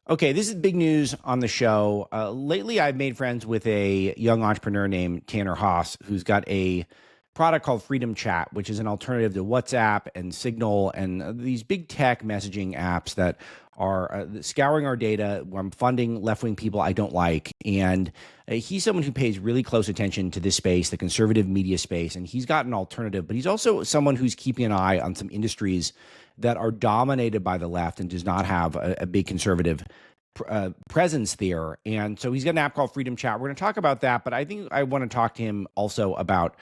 Okay, this is big news on the show. Lately, I've made friends with a young entrepreneur named Tanner Haas, who's got a product called Freedom Chat, which is an alternative to WhatsApp and Signal and these big tech messaging apps that are scouring our data. Where I'm funding left wing people I don't like. And he's someone who pays really close attention to this space, the conservative media space. And he's got an alternative, but he's also someone who's keeping an eye on some industries that are dominated by the left and does not have a big conservative presence there. And so he's got an app called Freedom Chat. We're going to talk about that, but I think I want to talk to him also about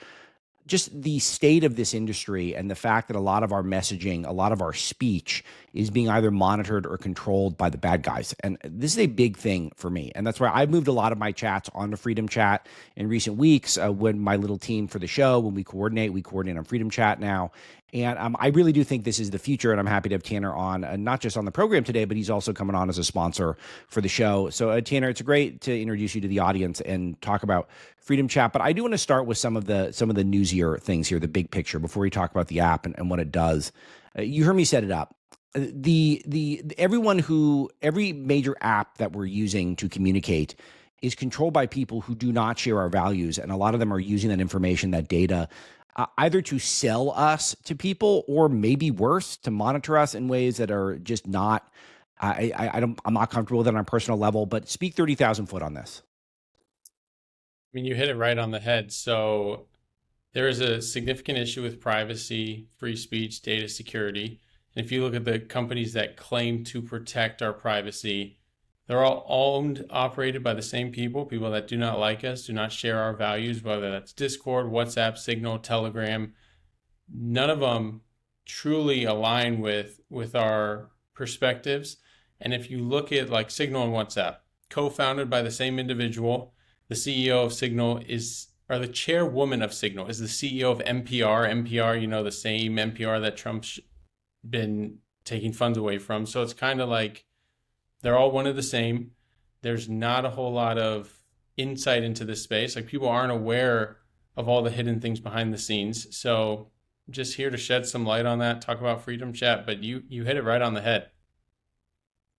just the state of this industry and the fact that a lot of our messaging, a lot of our speech is being either monitored or controlled by the bad guys. And this is a big thing for me. And that's why I've moved a lot of my chats onto Freedom Chat in recent weeks. When my little team for the show, when we coordinate on Freedom Chat now. And I really do think this is the future, and I'm happy to have Tanner on, not just on the program today, but he's also coming on as a sponsor for the show. So, Tanner, it's great to introduce you to the audience and talk about Freedom Chat. But I do want to start with some of the newsier things here, the big picture, before we talk about the app and what it does. You heard me set it up. Every major app that we're using to communicate is controlled by people who do not share our values, and a lot of them are using that information, that data, either to sell us to people or maybe worse, to monitor us in ways that are just not. I'm not comfortable with it on a personal level. But speak 30,000 foot on this. I mean, you hit it right on the head. So there is a significant issue with privacy, free speech, data security. And if you look at the companies that claim to protect our privacy, they're all owned, operated by the same people that do not like us, do not share our values, whether that's Discord, WhatsApp, Signal, Telegram. None of them truly align with our perspectives. And if you look at like Signal and WhatsApp, co-founded by the same individual, the CEO of Signal or the chairwoman of Signal is the CEO of NPR. NPR, the same NPR that Trump's been taking funds away from. So it's kind of like they're all one of the same. There's not a whole lot of insight into this space. Like, people aren't aware of all the hidden things behind the scenes. So just here to shed some light on that, talk about Freedom Chat, but you hit it right on the head.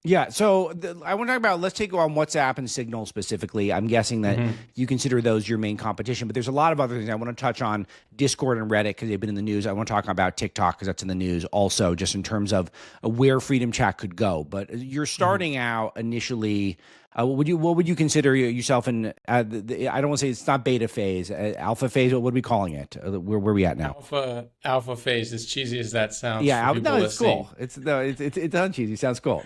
Yeah, so I want to talk about, let's take on WhatsApp and Signal specifically. I'm guessing that you consider those your main competition, but there's a lot of other things. I want to touch on Discord and Reddit because they've been in the news. I want to talk about TikTok because that's in the news also, just in terms of where Freedom Chat could go. But you're starting out initially. What would you consider yourself in? I don't want to say it's not beta phase, alpha phase. What are we calling it? Where are we at now? Alpha phase, as cheesy as that sounds. Yeah, no, it's cool. It's uncheesy. It sounds cool.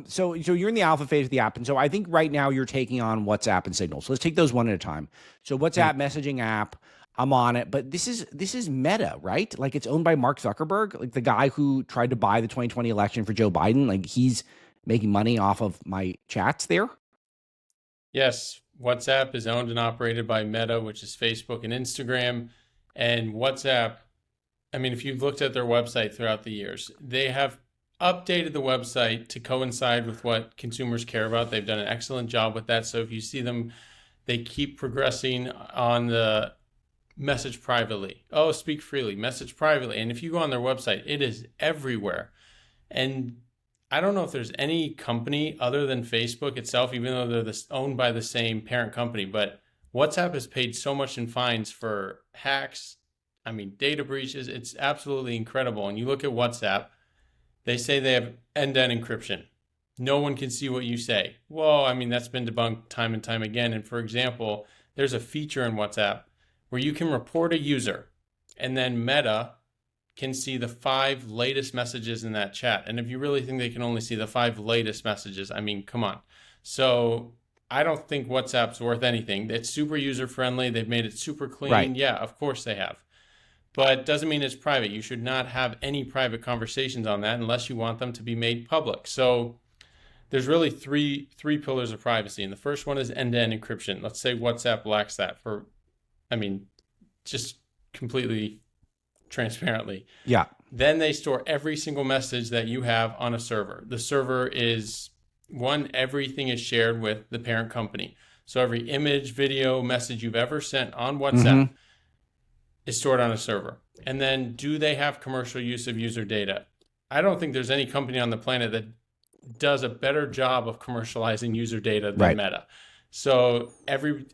So you're in the alpha phase of the app, and so I think right now you're taking on WhatsApp and Signal. So let's take those one at a time. So WhatsApp messaging app, I'm on it, but this is Meta, right? Like, it's owned by Mark Zuckerberg, like the guy who tried to buy the 2020 election for Joe Biden. Like, he's making money off of my chats there. Yes, WhatsApp is owned and operated by Meta, which is Facebook and Instagram. And WhatsApp, I mean, if you've looked at their website throughout the years, they have updated the website to coincide with what consumers care about. They've done an excellent job with that. So if you see them, they keep progressing on the message privately. Oh, speak freely, message privately. And if you go on their website, it is everywhere. And I don't know if there's any company other than Facebook itself, even though they're owned by the same parent company, but WhatsApp has paid so much in fines for hacks, data breaches. It's absolutely incredible. And you look at WhatsApp, they say they have end-to-end encryption. No one can see what you say. Well, that's been debunked time and time again. And for example, there's a feature in WhatsApp where you can report a user, and then Meta can see the 5 latest messages in that chat. And if you really think they can only see the 5 latest messages, come on. So I don't think WhatsApp's worth anything. It's super user-friendly. They've made it super clean. Right. Yeah, of course they have. But doesn't mean it's private. You should not have any private conversations on that unless you want them to be made public. So there's really three pillars of privacy. And the first one is end-to-end encryption. Let's say WhatsApp lacks that just completely transparently. Yeah. Then they store every single message that you have on a server. The server is everything is shared with the parent company. So every image, video, message you've ever sent on WhatsApp is stored on a server. And then, do they have commercial use of user data? I don't think there's any company on the planet that does a better job of commercializing user data than Right. Meta. So every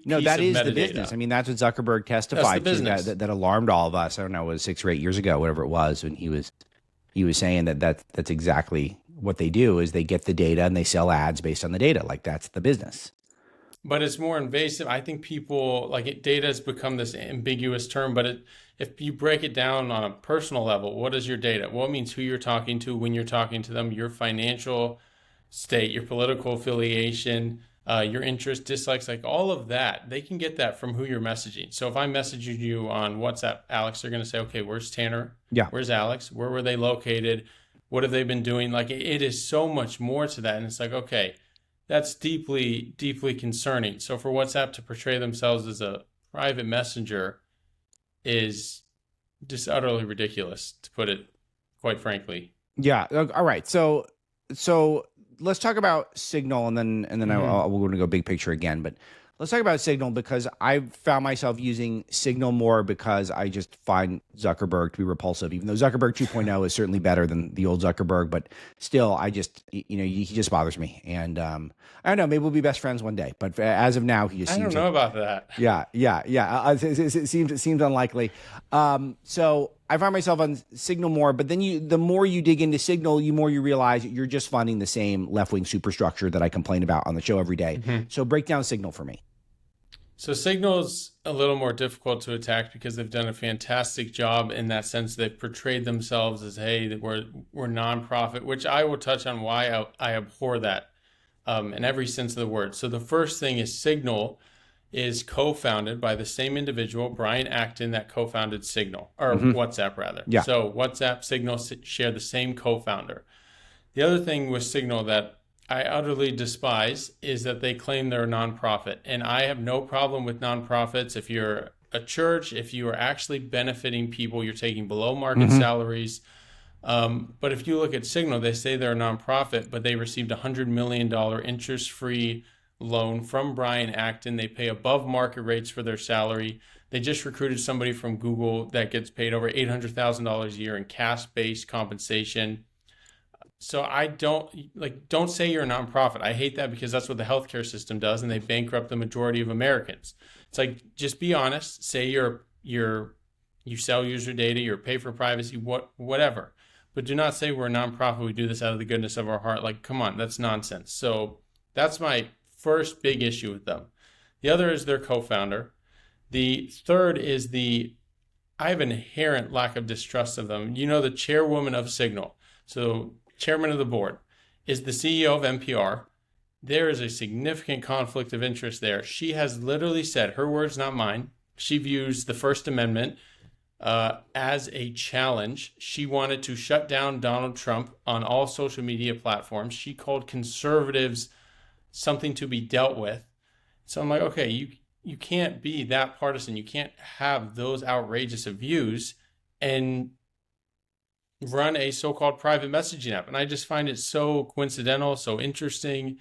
No, piece that of is the metadata, business. I mean, that's what Zuckerberg that's the testified to. business. That alarmed all of us. I don't know, it was 6 or 8 years ago, whatever it was, when he was saying that's exactly what they do is they get the data and they sell ads based on the data. Like that's the business. But it's more invasive. I think people like it, data has become this ambiguous term, but if you break it down on a personal level, what is your data? Well, it means who you're talking to, when you're talking to them, your financial state, your political affiliation, your interest, dislikes, like all of that. They can get that from who you're messaging. So if I'm messaging you on WhatsApp, Alex, they're going to say, okay, where's Tanner? Yeah. Where's Alex? Where were they located? What have they been doing? Like it is so much more to that. And it's like, okay, that's deeply, deeply concerning. So for WhatsApp to portray themselves as a private messenger is just utterly ridiculous, to put it quite frankly. Yeah. All right. So let's talk about Signal, and then we're going to go big picture again. But let's talk about Signal, because I've found myself using Signal more because I just find Zuckerberg to be repulsive. Even though Zuckerberg 2.0 is certainly better than the old Zuckerberg, but still, I just he just bothers me. And I don't know. Maybe we'll be best friends one day. But as of now, he just I seems don't know about that. Yeah. It seems unlikely. So I find myself on Signal more, but then the more you dig into Signal, the more you realize you're just funding the same left-wing superstructure that I complain about on the show every day. Mm-hmm. So break down Signal for me. So Signal's a little more difficult to attack because they've done a fantastic job in that sense. They've portrayed themselves as, hey, we're nonprofit, which I will touch on why I abhor that in every sense of the word. So the first thing is Signal is co-founded by the same individual, Brian Acton, that co-founded Signal, or WhatsApp rather. Yeah. So WhatsApp, Signal share the same co-founder. The other thing with Signal that I utterly despise is that they claim they're a nonprofit. And I have no problem with nonprofits. If you're a church, if you are actually benefiting people, you're taking below market salaries. But if you look at Signal, they say they're a nonprofit, but they received $100 million interest-free loan from Brian Acton. They pay above market rates for their salary. They just recruited somebody from Google that gets paid over $800,000 a year in cash-based compensation. So I don't say you're a nonprofit. I hate that because that's what the healthcare system does, and they bankrupt the majority of Americans. It's like, just be honest. Say you sell user data, you pay for privacy, whatever. But do not say we're a nonprofit. We do this out of the goodness of our heart. Like, come on, that's nonsense. So that's my first big issue with them. The other is their co-founder. The third is I have an inherent lack of distrust of them. You know, the chairwoman of Signal. So chairman of the board, is the CEO of NPR. There is a significant conflict of interest there. She has literally said, her words, not mine, she views the First Amendment as a challenge. She wanted to shut down Donald Trump on all social media platforms. She called conservatives something to be dealt with. So I'm like, okay, you can't be that partisan. You can't have those outrageous views and run a so-called private messaging app. And I just find it so coincidental, so interesting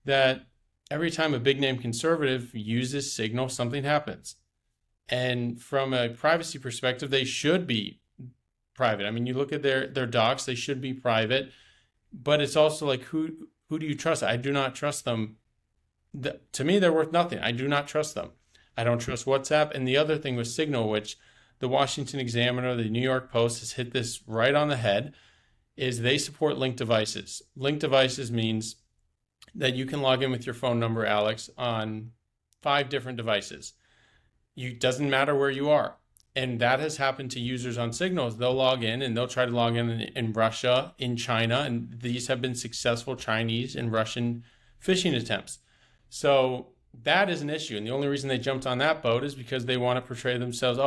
that every time a big name conservative uses Signal, something happens. And from a privacy perspective, they should be private. I mean, you look at their docs, they should be private, but it's also like, who do you trust? I do not trust them. To me, they're worth nothing. I do not trust them. I don't trust WhatsApp. And the other thing with Signal, which the Washington Examiner, the New York Post has hit this right on the head, is they support linked devices. Linked devices means that you can log in with your phone number, Alex, on 5 different devices. Doesn't matter where you are. And that has happened to users on Signals. They'll log in and they'll try to log in Russia, in China, and these have been successful Chinese and Russian phishing attempts. So that is an issue. And the only reason they jumped on that boat is because they want to portray themselves,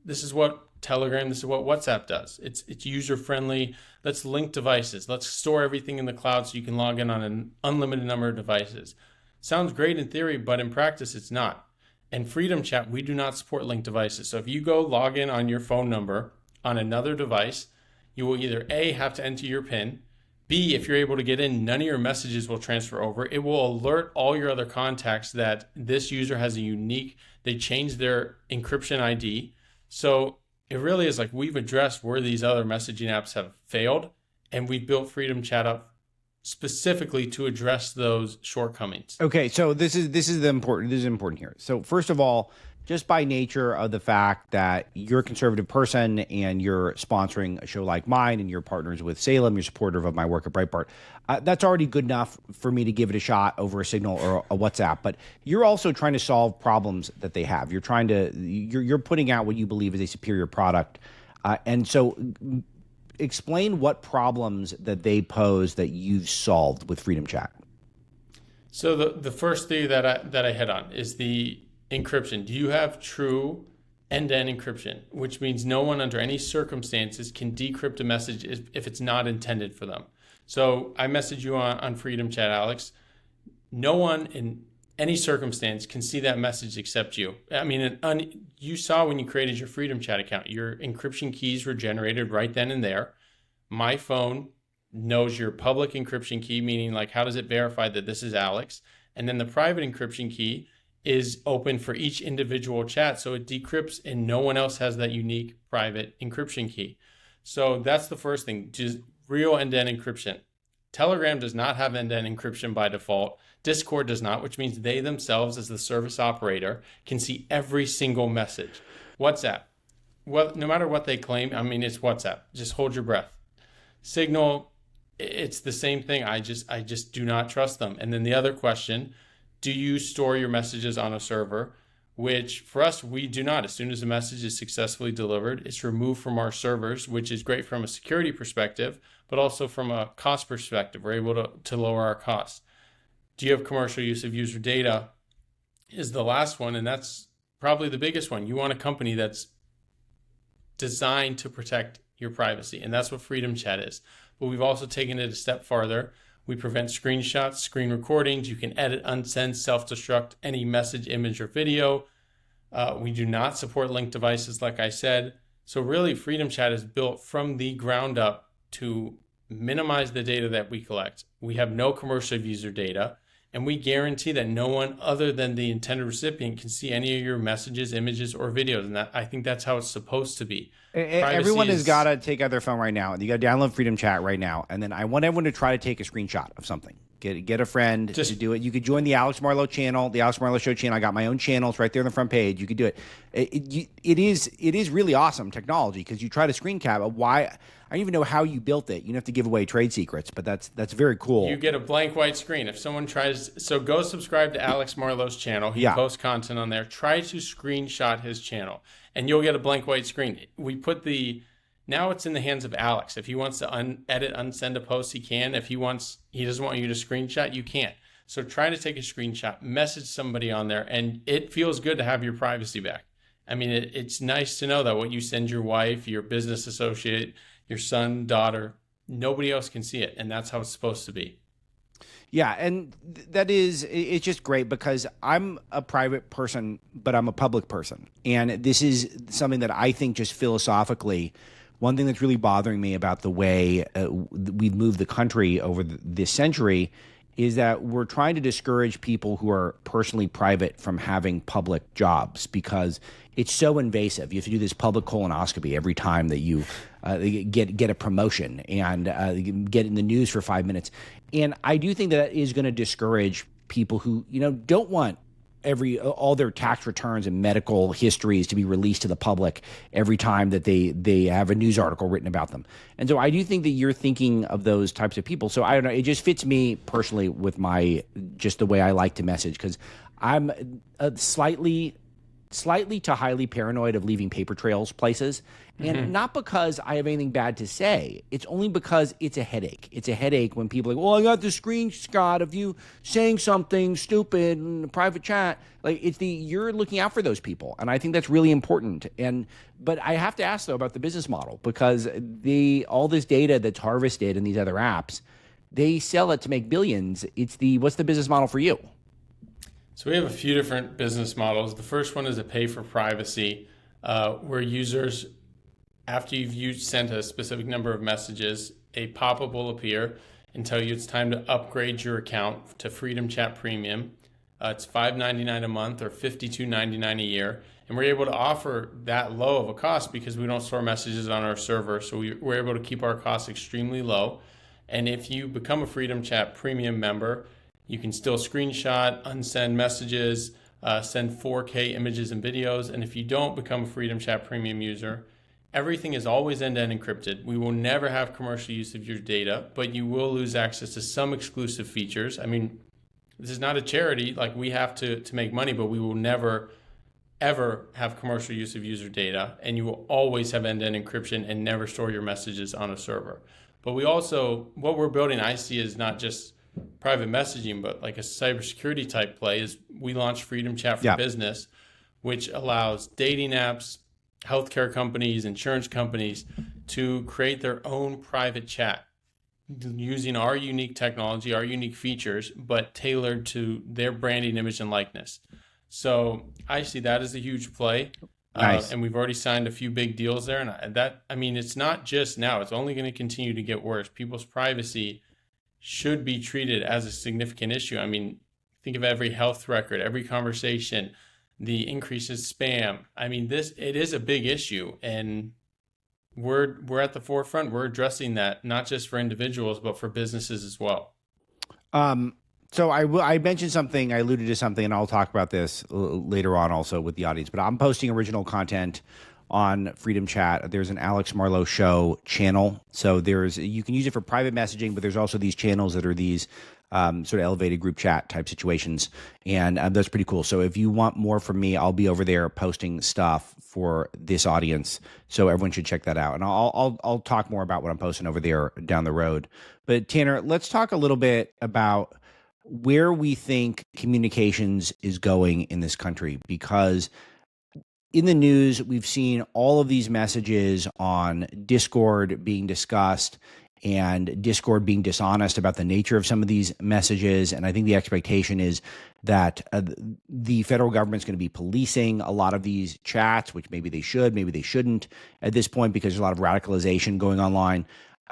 this is what Telegram, this is what WhatsApp does. It's user-friendly. Let's link devices. Let's store everything in the cloud so you can log in on an unlimited number of devices. Sounds great in theory, but in practice, it's not. And Freedom Chat, we do not support linked devices. So if you go log in on your phone number on another device, you will either A, have to enter your PIN, B, if you're able to get in, none of your messages will transfer over. It will alert all your other contacts that this user has they changed their encryption ID. So it really is like we've addressed where these other messaging apps have failed, and we built Freedom Chat up specifically to address those shortcomings. Okay, so this is important here. So first of all, just by nature of the fact that you're a conservative person and you're sponsoring a show like mine and you're partners with Salem, you're supportive of my work at Breitbart, that's already good enough for me to give it a shot over a Signal or a WhatsApp. But you're also trying to solve problems that they have. You're putting out what you believe is a superior product, and so explain what problems that they pose that you've solved with Freedom Chat. So the first thing that I hit on is the encryption. Do you have true end-to-end encryption, which means no one under any circumstances can decrypt a message if it's not intended for them? So I message you on Freedom Chat, Alex. No one in any circumstance can see that message except you. I mean, you saw when you created your Freedom Chat account, your encryption keys were generated right then and there. My phone knows your public encryption key, meaning like how does it verify that this is Alex? And then the private encryption key is open for each individual chat, so it decrypts and no one else has that unique private encryption key. So that's the first thing, just real end-to-end encryption. Telegram does not have end-to-end encryption by default. Discord does not, which means they themselves as the service operator can see every single message. WhatsApp, well, no matter what they claim, I mean, it's WhatsApp. Just hold your breath. Signal, it's the same thing. I just do not trust them. And then the other question, do you store your messages on a server? Which for us, we do not. As soon as the message is successfully delivered, it's removed from our servers, which is great from a security perspective, but also from a cost perspective. We're able to lower our costs. Do you have commercial use of user data is the last one, and that's probably the biggest one. You want a company that's designed to protect your privacy, and that's what Freedom Chat is. But we've also taken it a step farther. We prevent screenshots, screen recordings. You can edit, unsend, self-destruct any message, image, or video. We do not support linked devices, like I said. So really, Freedom Chat is built from the ground up to minimize the data that we collect. We have no commercial user data, and we guarantee that no one other than the intended recipient can see any of your messages, images, or videos. And I think that's how it's supposed to be. Everyone has got to take out their phone right now. You got to download Freedom Chat right now. And then I want everyone to try to take a screenshot of something. Get a friend to do it. You could join the Alex Marlow channel, the Alex Marlow Show channel. I got my own channel. It's right there on the front page. You could do it. It is really awesome technology because you try to screen cap. Why? I don't even know how you built it. You don't have to give away trade secrets, but that's very cool. You get a blank white screen. If someone tries, so go subscribe to Alex Marlow's channel. He posts content on there. Try to screenshot his channel, and you'll get a blank white screen. Now it's in the hands of Alex. If he wants to edit, unsend a post, he can. If he doesn't want you to screenshot, you can't. So try to take a screenshot, message somebody on there, and it feels good to have your privacy back. I mean, it's nice to know that what you send your wife, your business associate, your son, daughter, nobody else can see it, and that's how it's supposed to be. Yeah, and it's just great because I'm a private person, but I'm a public person. And this is something that I think just philosophically, one thing that's really bothering me about the way we've moved the country over this century is that we're trying to discourage people who are personally private from having public jobs because it's so invasive. You have to do this public colonoscopy every time that you get a promotion and get in the news for 5 minutes. And I do think that is going to discourage people who don't want all their tax returns and medical histories to be released to the public every time that they have a news article written about them. And so I do think that you're thinking of those types of people. So I don't know, it just fits me personally with just the way I like to message because I'm slightly to highly paranoid of leaving paper trails places. And not because I have anything bad to say. It's only because it's a headache. It's a headache when people are like, well, I got the screenshot of you saying something stupid in a private chat. Like you're looking out for those people. And I think that's really important. But I have to ask though about the business model because all this data that's harvested in these other apps, they sell it to make billions. What's the business model for you? So we have a few different business models. The first one is a pay for privacy, where users, after you've sent a specific number of messages, a pop-up will appear and tell you it's time to upgrade your account to Freedom Chat Premium. It's $5.99 a month or $52.99 a year. And we're able to offer that low of a cost because we don't store messages on our server. So we're able to keep our costs extremely low. And if you become a Freedom Chat Premium member, you can still screenshot, unsend messages, send 4K images and videos. And if you don't become a Freedom Chat Premium user, everything is always end-to-end encrypted. We will never have commercial use of your data, but you will lose access to some exclusive features. I mean, this is not a charity. Like, we have to make money, but we will never, ever have commercial use of user data. And you will always have end-to-end encryption and never store your messages on a server. But we also, what we're building, I see, is not just private messaging, but like a cybersecurity type play. Is we launched Freedom Chat for Business, which allows dating apps, healthcare companies, insurance companies to create their own private chat using our unique technology, our unique features, but tailored to their branding, image, and likeness. So I see that as a huge play. Nice. And we've already signed a few big deals there. And that, I mean, it's not just now, it's only going to continue to get worse. People's privacy should be treated as a significant issue. I mean, think of every health record, every conversation, the increase in spam. I mean, it is a big issue, and we're at the forefront. We're addressing that, not just for individuals, but for businesses as well. So I mentioned something, I alluded to something, and I'll talk about this later on also with the audience, but I'm posting original content on Freedom Chat. There's an Alex Marlow Show channel. So you can use it for private messaging, but there's also these channels that are these sort of elevated group chat type situations. And that's pretty cool. So if you want more from me, I'll be over there posting stuff for this audience. So everyone should check that out. And I'll talk more about what I'm posting over there down the road. But Tanner, let's talk a little bit about where we think communications is going in this country, because in the news, we've seen all of these messages on Discord being discussed and Discord being dishonest about the nature of some of these messages. And I think the expectation is that the federal government's going to be policing a lot of these chats, which maybe they should, maybe they shouldn't at this point, because there's a lot of radicalization going online.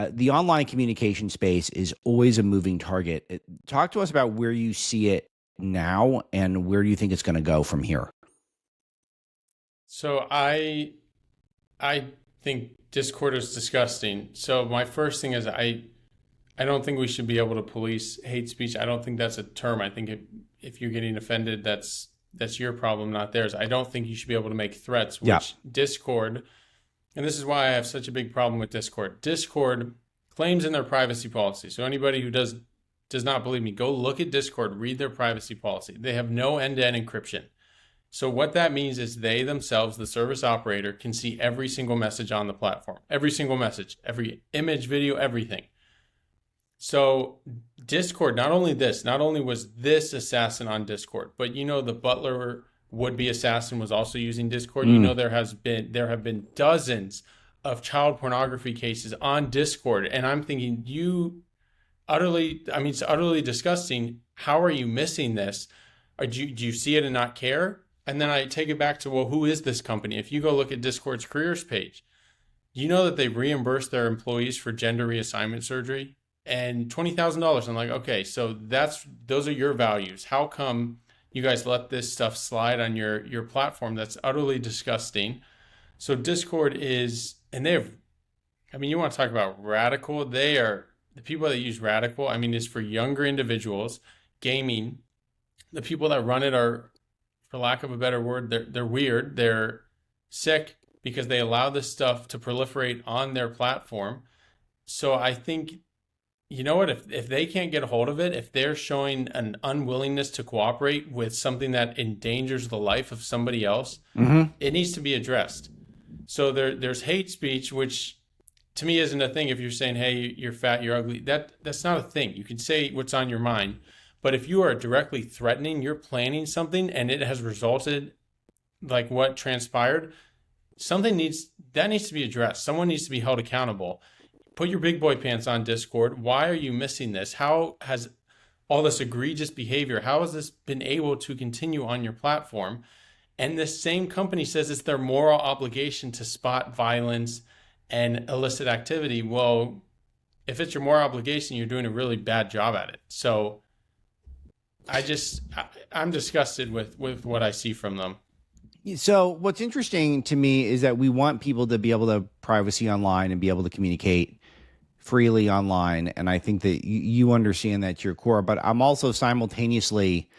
The online communication space is always a moving target. Talk to us about where you see it now and where do you think it's going to go from here? So I think Discord is disgusting. So my first thing is I don't think we should be able to police hate speech. I don't think that's a term. I think if you're getting offended, that's your problem, not theirs. I don't think you should be able to make threats, which Discord, and this is why I have such a big problem with Discord. Discord claims in their privacy policy. So anybody who does not believe me, go look at Discord, read their privacy policy. They have no end-to-end encryption. So what that means is they themselves, the service operator, can see every single message on the platform, every single message, every image, video, everything. So Discord, not only was this assassin on Discord, but the Butler would-be assassin was also using Discord. There have been dozens of child pornography cases on Discord. And I'm thinking, it's utterly disgusting. How are you missing this? Or do you see it and not care? And then I take it back to, well, who is this company? If you go look at Discord's careers page, you know that they reimburse their employees for gender reassignment surgery and $20,000. I'm like, okay, so those are your values. How come you guys let this stuff slide on your platform? That's utterly disgusting. So Discord is, and you want to talk about radical? They are, the people that use radical, is for younger individuals, gaming. The people that run it are, for lack of a better word, they're weird. They're sick because they allow this stuff to proliferate on their platform. So I think, you know what, if they can't get a hold of it, if they're showing an unwillingness to cooperate with something that endangers the life of somebody else, it needs to be addressed. So there's hate speech, which to me isn't a thing. If you're saying, hey, you're fat, you're ugly, that's not a thing. You can say what's on your mind. But if you are directly threatening, you're planning something and it has resulted like what transpired, that needs to be addressed. Someone needs to be held accountable. Put your big boy pants on, Discord. Why are you missing this? How has all this egregious behavior, how has this been able to continue on your platform? And this same company says it's their moral obligation to spot violence and illicit activity. Well, if it's your moral obligation, you're doing a really bad job at it. So I'm disgusted with what I see from them. So what's interesting to me is that we want people to be able to privacy online and be able to communicate freely online, and I think that you understand that to your core. But I'm also simultaneously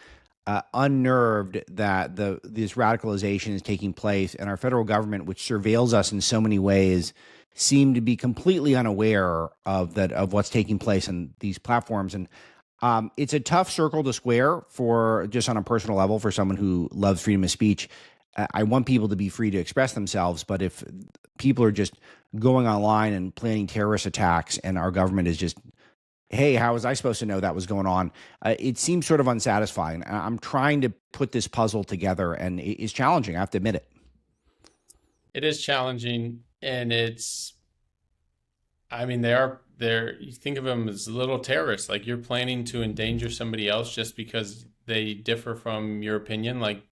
unnerved that this radicalization is taking place, and our federal government, which surveils us in so many ways, seem to be completely unaware of what's taking place on these platforms. And it's a tough circle to square for just on a personal level for someone who loves freedom of speech. I want people to be free to express themselves, but if people are just going online and planning terrorist attacks, and our government is just, hey, how was I supposed to know that was going on? It seems sort of unsatisfying. I'm trying to put this puzzle together, and it's challenging. I have to admit it. It is challenging, and I mean, you think of them as little terrorists. Like, you're planning to endanger somebody else just because they differ from your opinion. Like,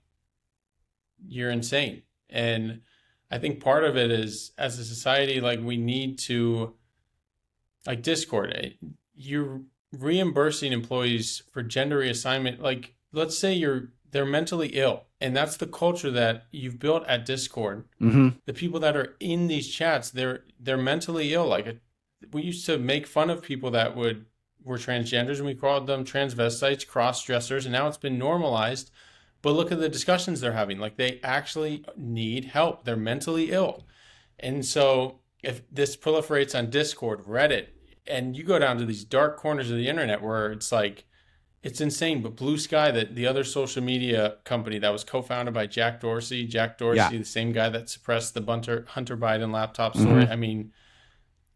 you're insane. And I think part of it is, as a society, like, we need to, like Discord, you're reimbursing employees for gender reassignment. Like, let's say they're mentally ill, and that's the culture that you've built at Discord. Mm-hmm. The people that are in these chats, they're mentally ill. Like, we used to make fun of people that were transgenders, and we called them transvestites, cross dressers, and now it's been normalized. But look at the discussions they're having. Like, they actually need help. They're mentally ill. And so if this proliferates on Discord, Reddit, and you go down to these dark corners of the internet where it's like, it's insane. But Blue Sky, the other social media company that was co-founded by Jack Dorsey, Yeah. the same guy that suppressed the Hunter Biden laptop story. Mm-hmm. I mean,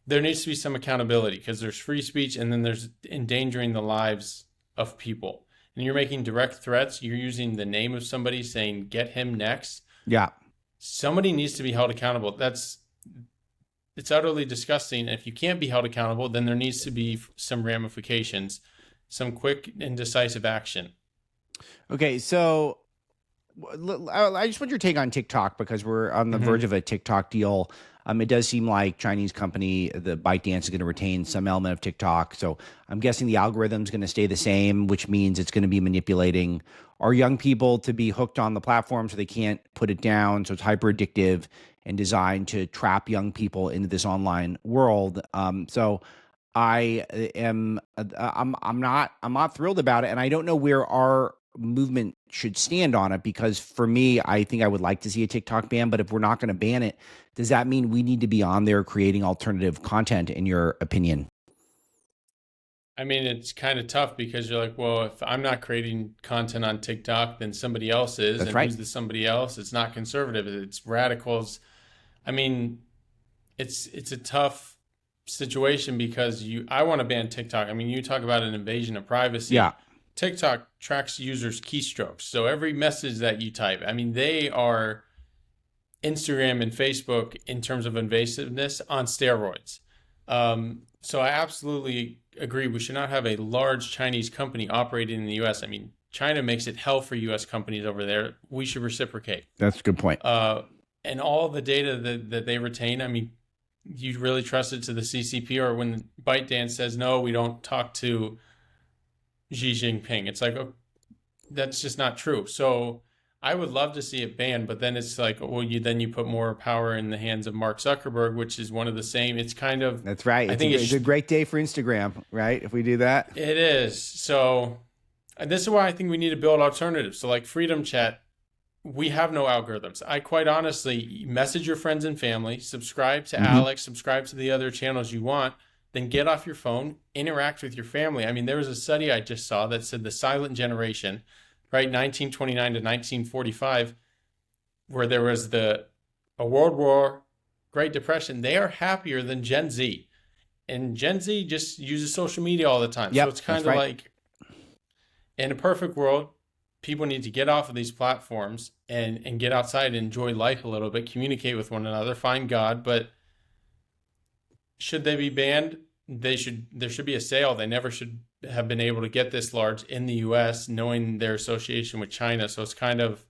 there needs to be some accountability, because there's free speech, and then there's endangering the lives of people. And you're making direct threats. You're using the name of somebody, saying, get him next. Yeah. Somebody needs to be held accountable. It's utterly disgusting. And if you can't be held accountable, then there needs to be some ramifications, some quick and decisive action. Okay, so I just want your take on TikTok, because we're on the verge of a TikTok deal. It does seem like Chinese company, the ByteDance, is going to retain some element of TikTok. So I'm guessing the algorithm is going to stay the same, which means it's going to be manipulating our young people to be hooked on the platform so they can't put it down. So it's hyper addictive and designed to trap young people into this online world. So I am I'm not thrilled about it, and I don't know where our movement should stand on it, because for me, I think I would like to see a TikTok ban. But if we're not going to ban it, does that mean we need to be on there creating alternative content, in your opinion? I mean, it's kind of tough, because you're like, well, if I'm not creating content on TikTok, then somebody else is. That's And right. who's the somebody else? It's not conservative, it's radicals. I mean, it's a tough situation, because I want to ban TikTok. I mean, you talk about an invasion of privacy. Yeah. TikTok tracks users' keystrokes. So every message that you type, I mean, they are Instagram and Facebook in terms of invasiveness on steroids. So I absolutely agree. We should not have a large Chinese company operating in the U.S. I mean, China makes it hell for U.S. companies over there. We should reciprocate. That's a good point. And all the data that they retain, I mean, you really trust it to the CCP? Or when ByteDance says, no, we don't talk to Xi Jinping, it's like, oh, that's just not true. So I would love to see it banned, but then it's like, well, you put more power in the hands of Mark Zuckerberg, which is one of the same. It's kind of, That's right. I think it's a great day for Instagram, right? If we do that. it is. So this is why I think we need to build alternatives. So like Freedom Chat, we have no algorithms. I quite honestly, message your friends and family, subscribe to Alex, subscribe to the other channels you want, then get off your phone, interact with your family. I mean, there was a study I just saw that said the silent generation, right, 1929 to 1945, where there was a World War, Great Depression, they are happier than Gen Z. And Gen Z just uses social media all the time. Yep, so it's kind of right. like, in a perfect world, people need to get off of these platforms and get outside and enjoy life a little bit, communicate with one another, find God. But should they be banned? There should be a sale. They never should have been able to get this large in the US, knowing their association with China. So it's kind of,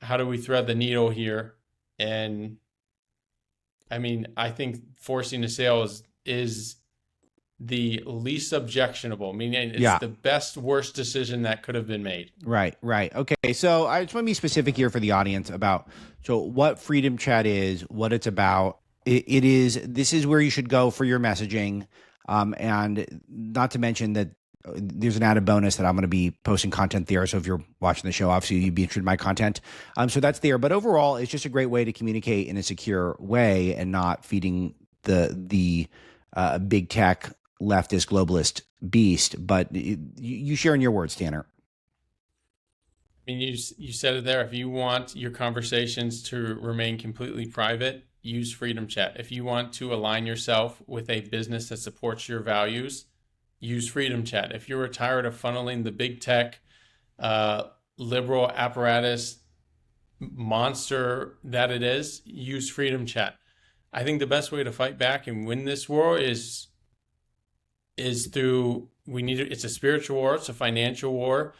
how do we thread the needle here? And I mean, I think forcing a sale is the least objectionable, meaning it's Yeah. the best, worst decision that could have been made. Right. Okay. So I just want to be specific here for the audience about what Freedom Chat is, what it's about. This is where you should go for your messaging. And not to mention that there's an added bonus that I'm going to be posting content there. So if you're watching the show, obviously you'd be interested in my content. So that's there. But overall, it's just a great way to communicate in a secure way and not feeding the big tech leftist globalist beast. But you share in your words, Tanner. I mean, you said it there. If you want your conversations to remain completely private, use Freedom Chat. If you want to align yourself with a business that supports your values, use Freedom Chat. If you're tired of funneling the big tech, liberal apparatus monster that it is, use Freedom Chat. I think the best way to fight back and win this war is through, it's a spiritual war, it's a financial war.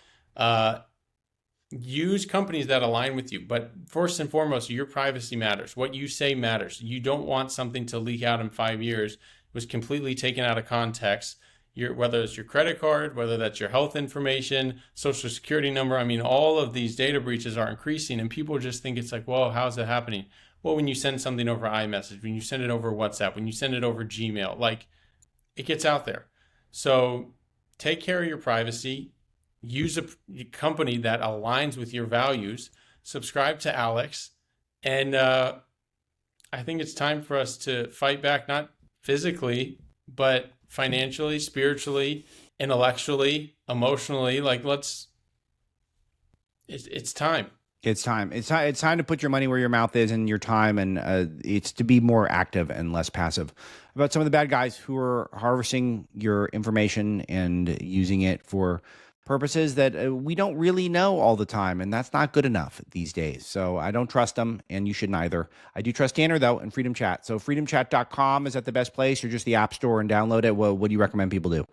Use companies that align with you, but first and foremost, your privacy matters. What you say matters. You don't want something to leak out in 5 years. It was completely taken out of context. Whether it's your credit card, whether that's your health information, social security number. I mean, all of these data breaches are increasing, and people just think it's like, well, how's that happening? Well, when you send something over iMessage, when you send it over WhatsApp, when you send it over Gmail, like, it gets out there. So take care of your privacy. Use a company that aligns with your values. Subscribe to Alex. And I think it's time for us to fight back, not physically, but financially, spiritually, intellectually, emotionally. Like, it's time. It's time. It's time to put your money where your mouth is and your time, and it's to be more active and less passive about some of the bad guys who are harvesting your information and using it for purposes that we don't really know all the time, and that's not good enough these days. So I don't trust them, and you shouldn't either. I do trust Tanner, though, and Freedom Chat. So freedomchat.com, is that the best place, or just the App Store and download it? What do you recommend people do?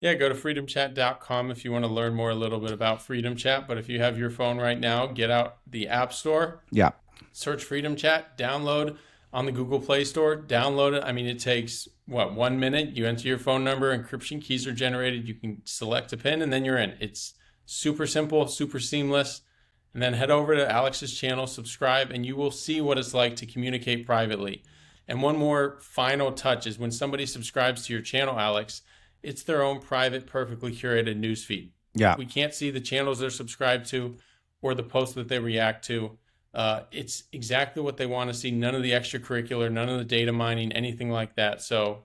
Yeah, go to freedomchat.com if you want to learn more a little bit about Freedom Chat. But if you have your phone right now, get out the App Store. Yeah. Search Freedom Chat, download on the Google Play Store, download it. I mean, it takes, 1 minute? You enter your phone number, encryption keys are generated, you can select a PIN, and then you're in. It's super simple, super seamless. And then head over to Alex's channel, subscribe, and you will see what it's like to communicate privately. And one more final touch is when somebody subscribes to your channel, Alex, it's their own private, perfectly curated newsfeed. Yeah. We can't see the channels they're subscribed to or the posts that they react to. It's exactly what they want to see. None of the extracurricular, none of the data mining, anything like that. So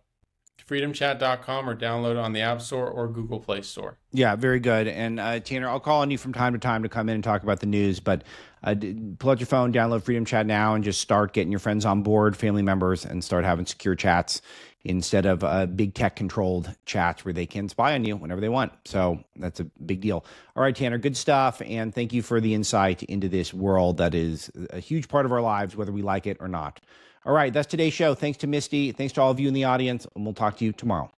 freedomchat.com or download it on the App Store or Google Play Store. Yeah, very good. And Tanner, I'll call on you from time to time to come in and talk about the news, but pull out your phone, download Freedom Chat now, and just start getting your friends on board, family members, and start having secure chats instead of big tech controlled chats where they can spy on you whenever they want. So that's a big deal. All right, Tanner, good stuff. And thank you for the insight into this world that is a huge part of our lives, whether we like it or not. All right, that's today's show. Thanks to Misty. Thanks to all of you in the audience. And we'll talk to you tomorrow.